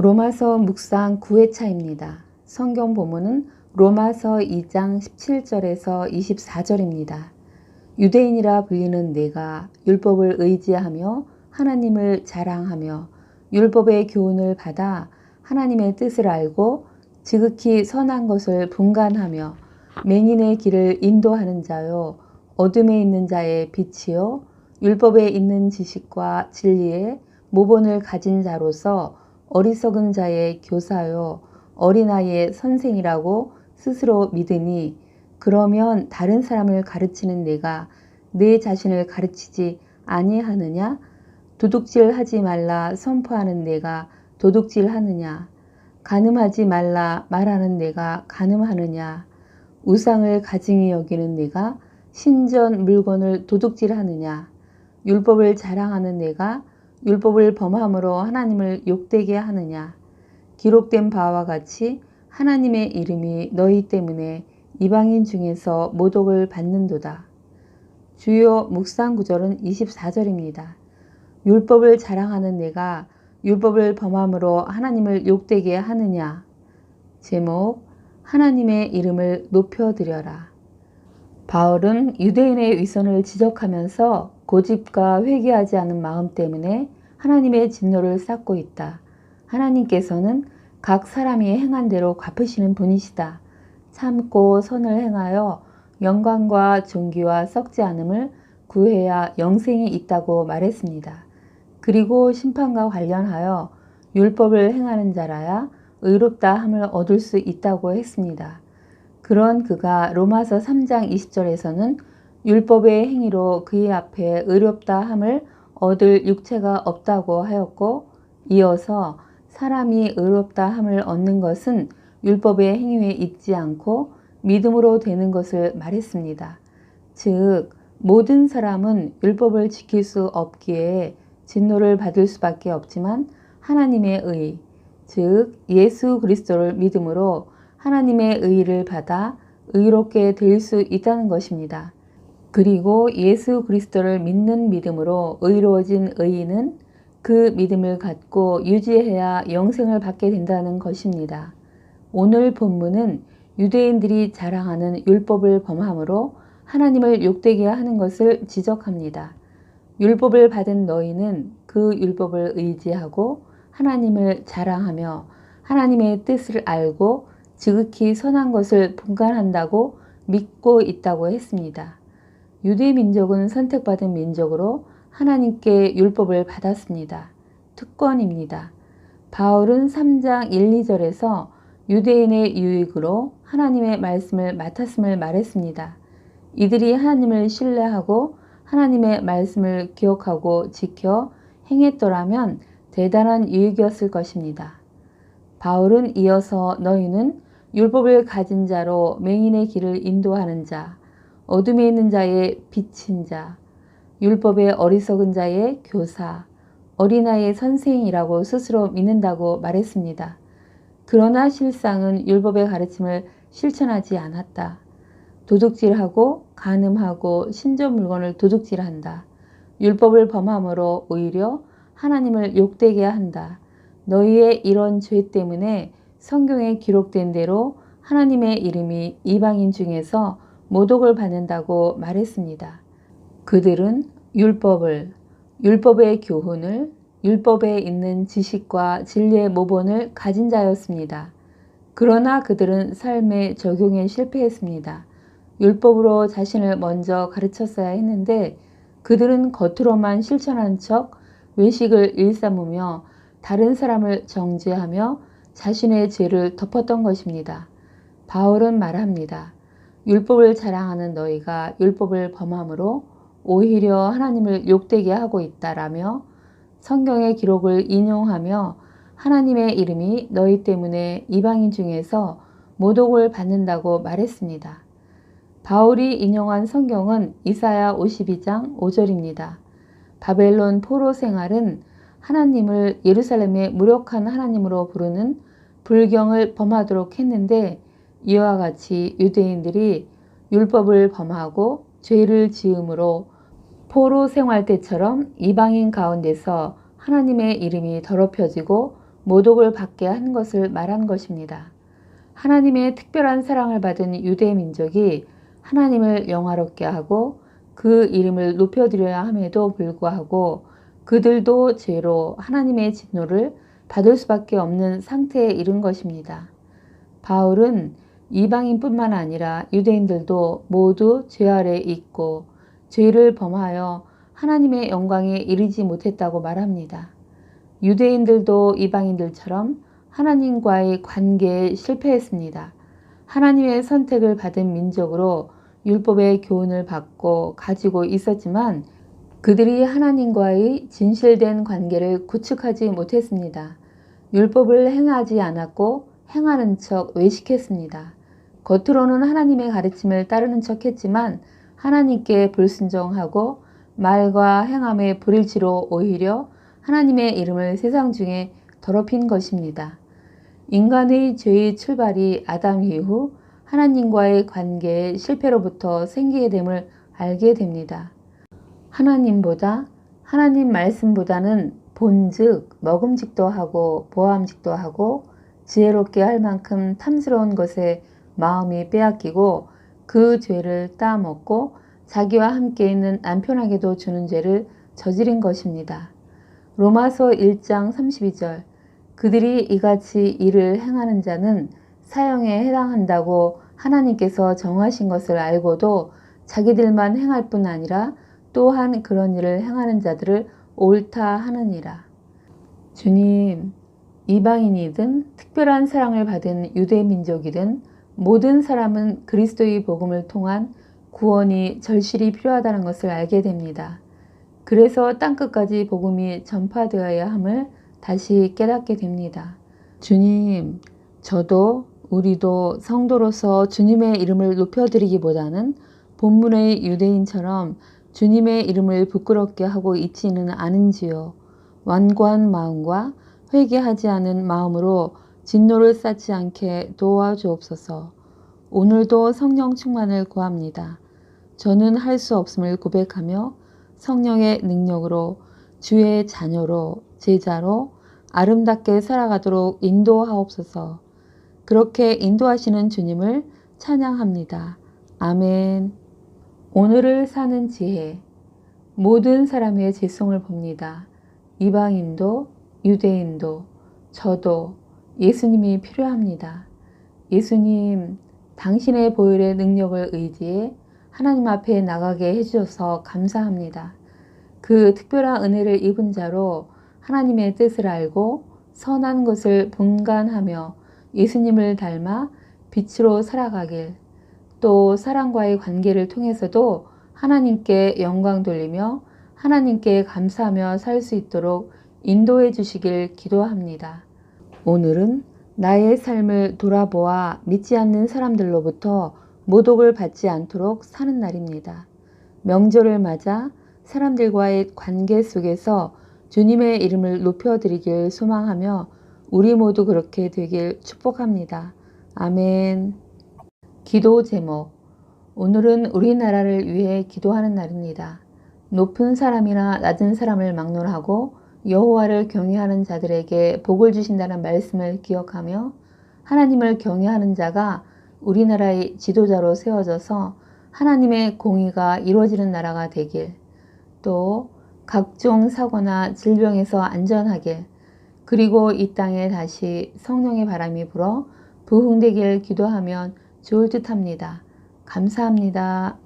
로마서 묵상 9회차입니다. 성경 본문은 로마서 2장 17절에서 24절입니다. 유대인이라 불리는 내가 율법을 의지하며 하나님을 자랑하며 율법의 교훈을 받아 하나님의 뜻을 알고 지극히 선한 것을 분간하며 맹인의 길을 인도하는 자요 어둠에 있는 자의 빛이요 율법에 있는 지식과 진리의 모본을 가진 자로서 어리석은 자의 교사요 어린아이의 선생이라고 스스로 믿으니 그러면 다른 사람을 가르치는 내가 내 자신을 가르치지 아니하느냐? 도둑질하지 말라 선포하는 내가 도둑질하느냐? 간음하지 말라 말하는 내가 간음하느냐? 우상을 가증히 여기는 내가 신전 물건을 도둑질하느냐? 율법을 자랑하는 내가 율법을 범함으로 하나님을 욕되게 하느냐? 기록된 바와 같이 하나님의 이름이 너희 때문에 이방인 중에서 모독을 받는도다. 주요 묵상 구절은 24절입니다. 율법을 자랑하는 내가 율법을 범함으로 하나님을 욕되게 하느냐? 제목, 하나님의 이름을 높여드려라. 바울은 유대인의 위선을 지적하면서 고집과 회개하지 않은 마음 때문에 하나님의 진노를 쌓고 있다. 하나님께서는 각 사람이 행한 대로 갚으시는 분이시다. 참고 선을 행하여 영광과 존귀와 썩지 않음을 구해야 영생이 있다고 말했습니다. 그리고 심판과 관련하여 율법을 행하는 자라야 의롭다 함을 얻을 수 있다고 했습니다. 그런 그가 로마서 3장 20절에서는 율법의 행위로 그의 앞에 의롭다 함을 얻을 육체가 없다고 하였고 이어서 사람이 의롭다 함을 얻는 것은 율법의 행위에 있지 않고 믿음으로 되는 것을 말했습니다. 즉 모든 사람은 율법을 지킬 수 없기에 진노를 받을 수밖에 없지만 하나님의 의, 즉 예수 그리스도를 믿음으로 하나님의 의를 받아 의롭게 될 수 있다는 것입니다. 그리고 예수 그리스도를 믿는 믿음으로 의로워진 의인은 그 믿음을 갖고 유지해야 영생을 받게 된다는 것입니다. 오늘 본문은 유대인들이 자랑하는 율법을 범함으로 하나님을 욕되게 하는 것을 지적합니다. 율법을 받은 너희는 그 율법을 의지하고 하나님을 자랑하며 하나님의 뜻을 알고 지극히 선한 것을 분간한다고 믿고 있다고 했습니다. 유대 민족은 선택받은 민족으로 하나님께 율법을 받았습니다. 특권입니다. 바울은 3장 1, 2절에서 유대인의 유익으로 하나님의 말씀을 맡았음을 말했습니다. 이들이 하나님을 신뢰하고 하나님의 말씀을 기억하고 지켜 행했더라면 대단한 유익이었을 것입니다. 바울은 이어서 너희는 율법을 가진 자로 맹인의 길을 인도하는 자, 어둠에 있는 자의 빛인 자, 율법의 어리석은 자의 교사, 어린아이의 선생이라고 스스로 믿는다고 말했습니다. 그러나 실상은 율법의 가르침을 실천하지 않았다. 도둑질하고 간음하고 신전 물건을 도둑질한다. 율법을 범함으로 오히려 하나님을 욕되게 한다. 너희의 이런 죄 때문에 성경에 기록된 대로 하나님의 이름이 이방인 중에서 모독을 받는다고 말했습니다. 그들은 율법의 교훈을, 율법에 있는 지식과 진리의 모본을 가진 자였습니다. 그러나 그들은 삶의 적용에 실패했습니다. 율법으로 자신을 먼저 가르쳤어야 했는데 그들은 겉으로만 실천한 척 외식을 일삼으며 다른 사람을 정죄하며 자신의 죄를 덮었던 것입니다. 바울은 말합니다. 율법을 자랑하는 너희가 율법을 범함으로 오히려 하나님을 욕되게 하고 있다라며 성경의 기록을 인용하며 하나님의 이름이 너희 때문에 이방인 중에서 모독을 받는다고 말했습니다. 바울이 인용한 성경은 이사야 52장 5절입니다. 바벨론 포로 생활은 하나님을 예루살렘의 무력한 하나님으로 부르는 불경을 범하도록 했는데 이와 같이 유대인들이 율법을 범하고 죄를 지음으로 포로 생활 때처럼 이방인 가운데서 하나님의 이름이 더럽혀지고 모독을 받게 한 것을 말한 것입니다. 하나님의 특별한 사랑을 받은 유대 민족이 하나님을 영화롭게 하고 그 이름을 높여드려야 함에도 불구하고 그들도 죄로 하나님의 진노를 받을 수밖에 없는 상태에 이른 것입니다. 바울은 이방인뿐만 아니라 유대인들도 모두 죄 아래 있고 죄를 범하여 하나님의 영광에 이르지 못했다고 말합니다. 유대인들도 이방인들처럼 하나님과의 관계에 실패했습니다. 하나님의 선택을 받은 민족으로 율법의 교훈을 받고 가지고 있었지만 그들이 하나님과의 진실된 관계를 구축하지 못했습니다. 율법을 행하지 않았고 행하는 척 외식했습니다. 겉으로는 하나님의 가르침을 따르는 척 했지만 하나님께 불순종하고 말과 행함의 불일치로 오히려 하나님의 이름을 세상 중에 더럽힌 것입니다. 인간의 죄의 출발이 아담 이후 하나님과의 관계의 실패로부터 생기게 됨을 알게 됩니다. 하나님보다 하나님 말씀보다는 본즉 먹음직도 하고 보암직도 하고 지혜롭게 할 만큼 탐스러운 것에 마음이 빼앗기고 그 죄를 따먹고 자기와 함께 있는 남편에게도 주는 죄를 저지른 것입니다. 로마서 1장 32절 그들이 이같이 일을 행하는 자는 사형에 해당한다고 하나님께서 정하신 것을 알고도 자기들만 행할 뿐 아니라 또한 그런 일을 행하는 자들을 옳다 하느니라. 주님, 이방인이든 특별한 사랑을 받은 유대민족이든 모든 사람은 그리스도의 복음을 통한 구원이 절실히 필요하다는 것을 알게 됩니다. 그래서 땅끝까지 복음이 전파되어야 함을 다시 깨닫게 됩니다. 주님, 저도 우리도 성도로서 주님의 이름을 높여드리기보다는 본문의 유대인처럼 주님의 이름을 부끄럽게 하고 있지는 않은지요. 완고한 마음과 회개하지 않은 마음으로 진노를 쌓지 않게 도와주옵소서. 오늘도 성령 충만을 구합니다. 저는 할 수 없음을 고백하며 성령의 능력으로 주의 자녀로 제자로 아름답게 살아가도록 인도하옵소서. 그렇게 인도하시는 주님을 찬양합니다. 아멘. 오늘을 사는 지혜. 모든 사람의 죄성을 봅니다. 이방인도 유대인도 저도 예수님이 필요합니다. 예수님, 당신의 보혈의 능력을 의지해 하나님 앞에 나가게 해주셔서 감사합니다. 그 특별한 은혜를 입은 자로 하나님의 뜻을 알고 선한 것을 분간하며 예수님을 닮아 빛으로 살아가길, 또 사랑과의 관계를 통해서도 하나님께 영광 돌리며 하나님께 감사하며 살 수 있도록 인도해 주시길 기도합니다. 오늘은 나의 삶을 돌아보아 믿지 않는 사람들로부터 모독을 받지 않도록 사는 날입니다. 명절을 맞아 사람들과의 관계 속에서 주님의 이름을 높여드리길 소망하며 우리 모두 그렇게 되길 축복합니다. 아멘. 기도 제목. 오늘은 우리나라를 위해 기도하는 날입니다. 높은 사람이나 낮은 사람을 막론하고 여호와를 경외하는 자들에게 복을 주신다는 말씀을 기억하며 하나님을 경외하는 자가 우리나라의 지도자로 세워져서 하나님의 공의가 이루어지는 나라가 되길, 또 각종 사고나 질병에서 안전하길, 그리고 이 땅에 다시 성령의 바람이 불어 부흥되길 기도하면 좋을 듯합니다. 감사합니다.